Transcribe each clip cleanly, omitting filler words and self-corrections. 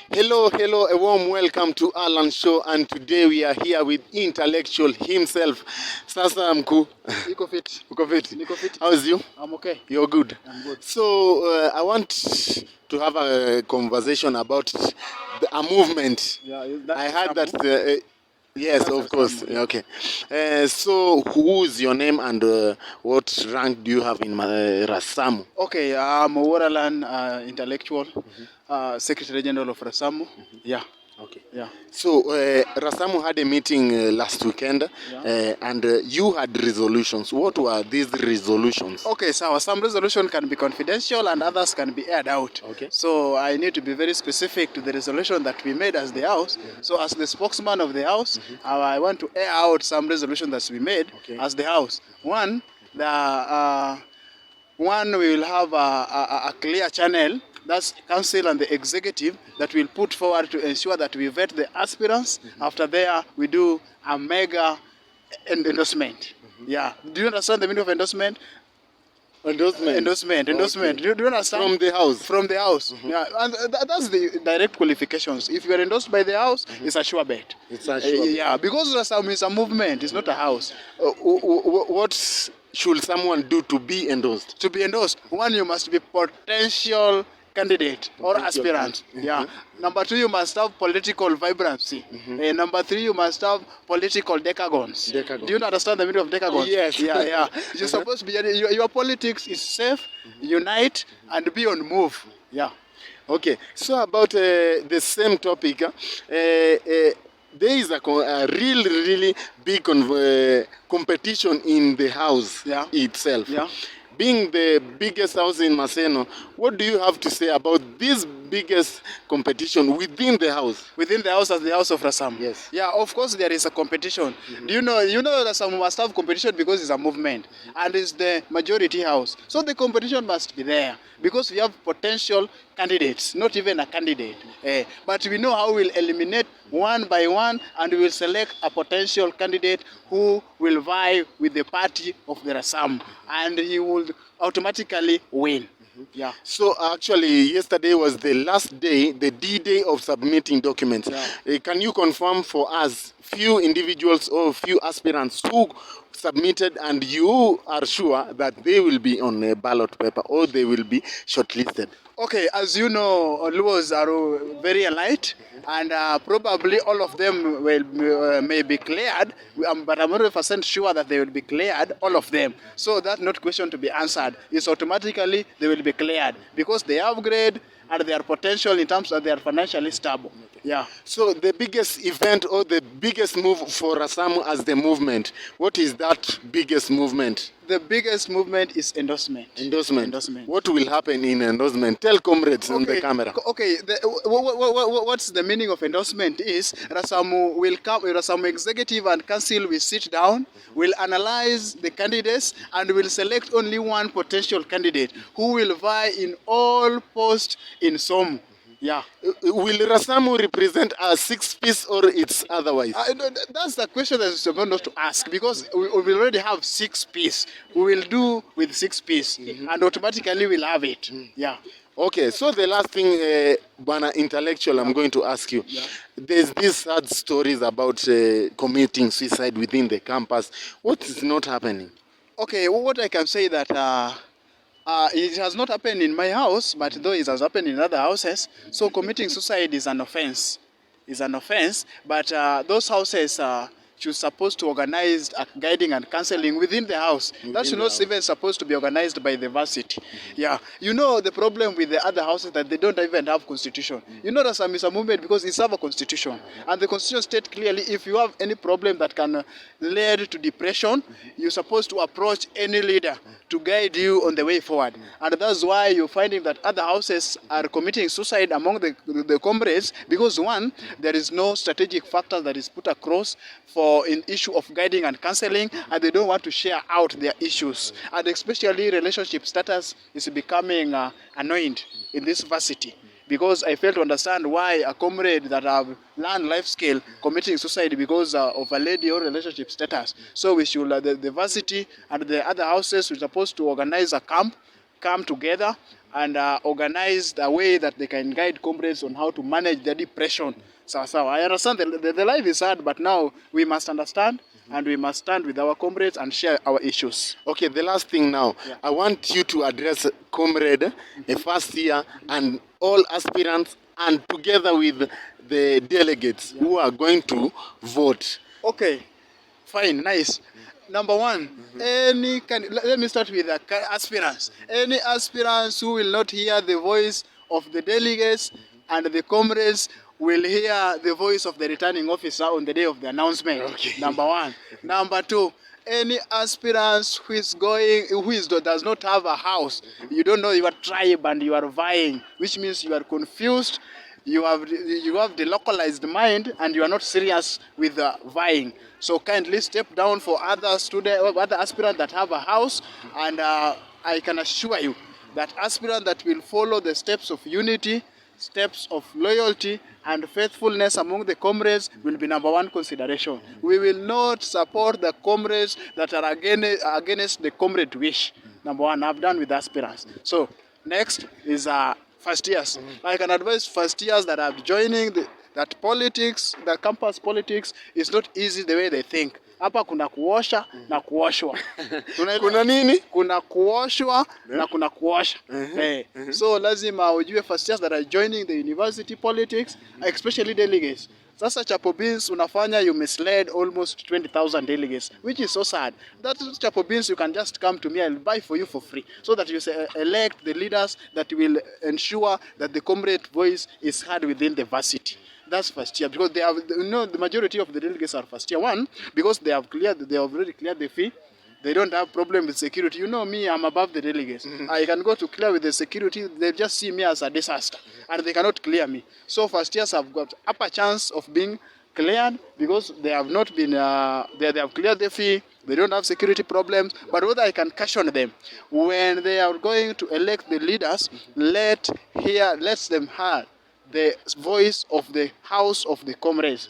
Hello, a warm welcome to Allan show, and today we are here with intellectual himself. Sasa mkuu. Niko fit. Uko fit? Niko fit. How's you? I'm okay. You're good? I'm good. So, I want to have a conversation about a movement. Yeah, I heard that, yes, That's of course. RASAMU. Okay. So, who is your name and what rank do you have in RASAMU? Okay, I'm a Allan intellectual, Secretary General of RASAMU. Yeah. Okay. Yeah. So, RASAMU had a meeting last weekend, Yeah. and you had resolutions. What were these resolutions? Okay, so some resolution can be confidential and others can be aired out. Okay. So I need to be very specific to the resolution that we made as the House. So as the spokesman of the House, I want to air out some resolution that's we made as the House. One, we will have a clear channel, that's council and the executive, that will put forward to ensure that we vet the aspirants. After there, we do a mega endorsement. Yeah. Do you understand the meaning of endorsement? Endorsement. Okay. Do you understand? From the House? From the House. Yeah. And that's the direct qualifications. If you are endorsed by the House, it's a sure bet. It's a sure bet. Yeah, because RASAMU is a movement, it's not a house. What should someone do to be endorsed? To be endorsed, one, you must be potential candidate or Potential aspirant. Yeah. Number two, you must have political vibrancy. Number three, you must have political decagons. Do you understand the meaning of decagons? Yes. Yeah. You're supposed to be, your politics is safe, unite, and be on move. Yeah. Okay. So about the same topic, there is a really big competition in the house itself. Yeah. Being the biggest house in Maseno, what do you have to say about this biggest competition within the house? Within the house as the house of RASAMU? Yes. Yeah, of course there is a competition. Do you know RASAMU must have competition because it's a movement and it's the majority house. So the competition must be there because we have potential candidates, not even a candidate. But we know how we'll eliminate one by one and we will select a potential candidate who will vie with the party of the RASAMU and he will automatically win. Yeah. So actually, yesterday was the last day, the D-Day of submitting documents. Can you confirm for us few individuals or few aspirants who submitted and you are sure that they will be on a ballot paper or they will be shortlisted? Okay, as you know, Luos are very allied, and probably all of them may be cleared, but I'm 100% sure that they will be cleared, all of them. So that's not question to be answered. It's automatically they will be cleared because they have grade and their potential in terms of they are financially stable. Yeah. So the biggest event or the biggest move for RASAMU as the movement, what is that biggest movement? The biggest movement is endorsement. Endorsement. What will happen in endorsement? Tell comrades on the camera. Okay, what's the meaning of endorsement is RASAMU will come, RASAMU executive and council will sit down, will analyze the candidates and will select only one potential candidate who will vie in all posts in SOMU. Yeah. Will RASAMU represent a six-piece or it's otherwise? That's the question that is supposed not to ask because we already have 6 piece. We will do with 6 piece and automatically we'll have it. Yeah. Okay, so the last thing, Bana Intellectual, I'm going to ask you. There's these sad stories about committing suicide within the campus. What is not happening? Okay, what I can say that it has not happened in my house, but though it has happened in other houses. So committing suicide is an offense. But those houses should supposed to organize guiding and counseling within the house. That should not even supposed to be organized by the varsity. Yeah. You know the problem with the other houses that they don't even have constitution. You know RASAMU is a movement because it's have a constitution. And the constitution states clearly if you have any problem that can lead to depression, you're supposed to approach any leader to guide you on the way forward. And that's why you're finding that other houses are committing suicide among the comrades because one, there is no strategic factor that is put across for an issue of guiding and counseling, and they don't want to share out their issues. And especially relationship status is becoming annoying in this varsity. Because I fail to understand why a comrade that have learned life skill committing suicide because of a lady or relationship status. So we should, the varsity and the other houses, we're supposed to organize a camp, come together and organize the way that they can guide comrades on how to manage their depression. So I understand the life is hard, but now we must understand and we must stand with our comrades and share our issues. Okay, the last thing now. Yeah. I want you to address comrade, a first year, and all aspirants, and together with the delegates who are going to vote. Okay, fine, nice. Number one, let me start with the aspirants. Any aspirants who will not hear the voice of the delegates and the comrades will hear the voice of the returning officer on the day of the announcement. Okay. Number one. Number two, any aspirants who does not have a house, you don't know your tribe and you are vying, which means you are confused. You have the localized mind and you are not serious with vying. So kindly step down for other aspirants that have a house, and I can assure you that aspirant that will follow the steps of unity, steps of loyalty and faithfulness among the comrades will be number one consideration. We will not support the comrades that are against the comrade wish. Number one, I've done with aspirants. So next is first years. I can advise first years that are joining that politics, the campus politics is not easy the way they think. Hapa kuna kuosha na kuoshwa. Kuna nini? Kuna kuoshwa na kuna kuosha. So lazima ujue first years that are joining the university politics, especially delegates. Sasa Chapo Beans unafanya, you misled almost 20,000 delegates, which is so sad. That Chapo Beans you can just come to me, I'll buy for you for free, so that you elect the leaders that will ensure that the comrade voice is heard within the varsity. That's first year, because they have, the majority of the delegates are first year. One, because they have already cleared the fee. They don't have problem with security. You know me, I'm above the delegates. I can go to clear with the security. They just see me as a disaster, and they cannot clear me. So first years have got upper chance of being cleared because they have not been. They have cleared the fee. They don't have security problems. But what I can caution them, when they are going to elect the leaders, let them hear the voice of the house of the comrades.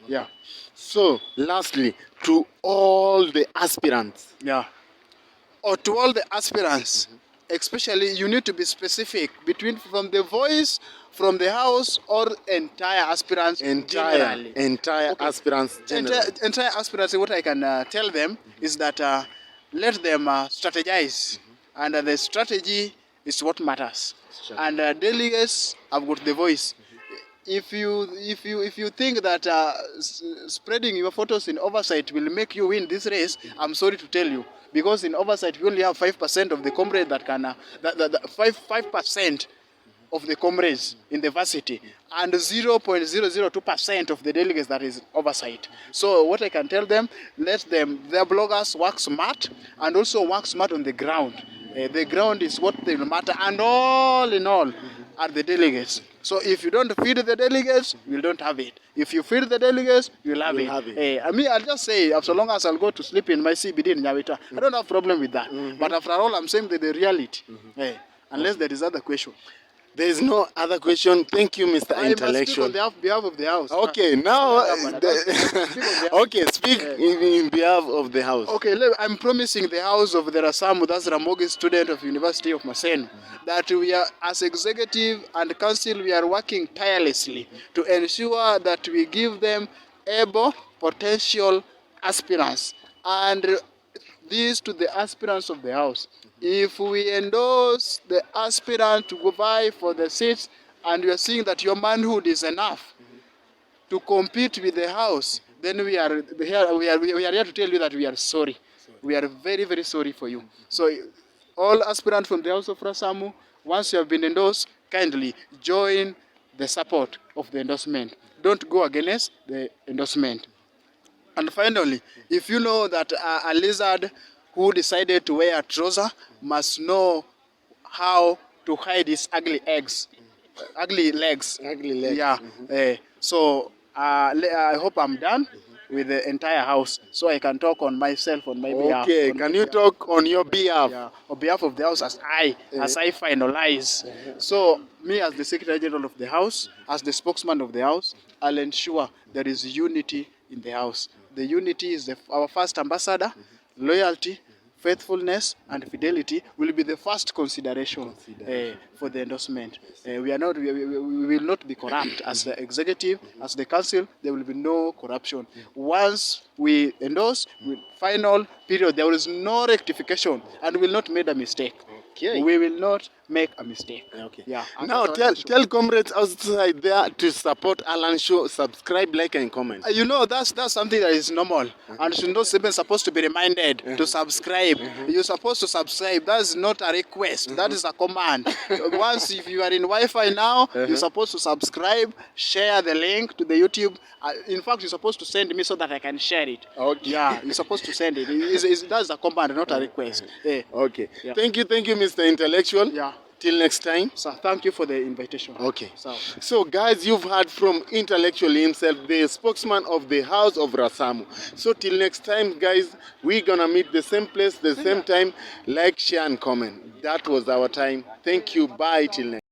Yeah. So, lastly, to all the aspirants. Yeah. Or to all the aspirants, especially you need to be specific from the voice, from the house, or entire aspirants generally. Entire aspirants generally. Entire aspirants, what I can tell them is that let them strategize. And the strategy is what matters. And delegates have got the voice. If you think that spreading your photos in Oversight will make you win this race, I'm sorry to tell you, because in Oversight we only have 5% of the comrades that can 5% of the comrades in the varsity and 0.002% of the delegates that is Oversight. So what I can tell them, their bloggers work smart and also work smart on the ground. The ground is what they will matter, and all in all are the delegates. So if you don't feed the delegates, you don't have it. If you feed the delegates, you'll have it. I'll just say, so long as I'll go to sleep in my CBD in Nyawita, I don't have a problem with that. But after all, I'm saying the reality. Unless there is other question. There is no other question. Thank you, Mr. Intellectual. I must speak on behalf of the house. Okay, now... okay, speak in behalf of the house. Okay, I'm promising the house of the RASAMU, that's Ramogi student of University of Maseno, that we are, as executive and council, we are working tirelessly to ensure that we give them able, potential aspirants. And this to the aspirants of the house. If we endorse the aspirant to go vie for the seats and you are seeing that your manhood is enough to compete with the house, then we are here to tell you that we are sorry. We are very, very sorry for you. So all aspirants from the house of RASAMU, once you have been endorsed, kindly join the support of the endorsement. Don't go against the endorsement. And finally, if you know that a lizard who decided to wear a trouser must know how to hide his ugly legs. Ugly legs. Yeah. So I hope I'm done with the entire house, so I can talk on myself, on my behalf. Okay, can you talk on your behalf? Yeah, on behalf of the house as I finalize. So me as the Secretary General of the house, as the spokesman of the house, I'll ensure there is unity in the house. The unity is our first ambassador. Loyalty, faithfulness and fidelity will be the first consideration for the endorsement. We will not be corrupt as the executive, as the council. There will be no corruption. Once we endorse, with final period, there is no rectification, and we will not make a mistake. Okay. We will not make a mistake. Okay. Yeah. Now tell comrades outside there to support Allan show. Subscribe, like, and comment. You know, that's something that is normal, and you're not even supposed to be reminded to subscribe. You're supposed to subscribe. That's not a request. That is a command. Once, if you are in Wi-Fi now, you're supposed to subscribe, share the link to the YouTube. In fact, you're supposed to send me so that I can share it. Okay. Yeah, you're supposed to send it. That's a command, not a request. Okay. Yeah. Thank you, Mr. Intellectual. Yeah. Till next time. So thank you for the invitation. Okay. So Guys, you've heard from Intellectual himself, the spokesman of the House of RASAMU. So till next time, guys, we're gonna meet the same place, the same time. Like, share, and comment. That was our time. Thank you. Bye till next.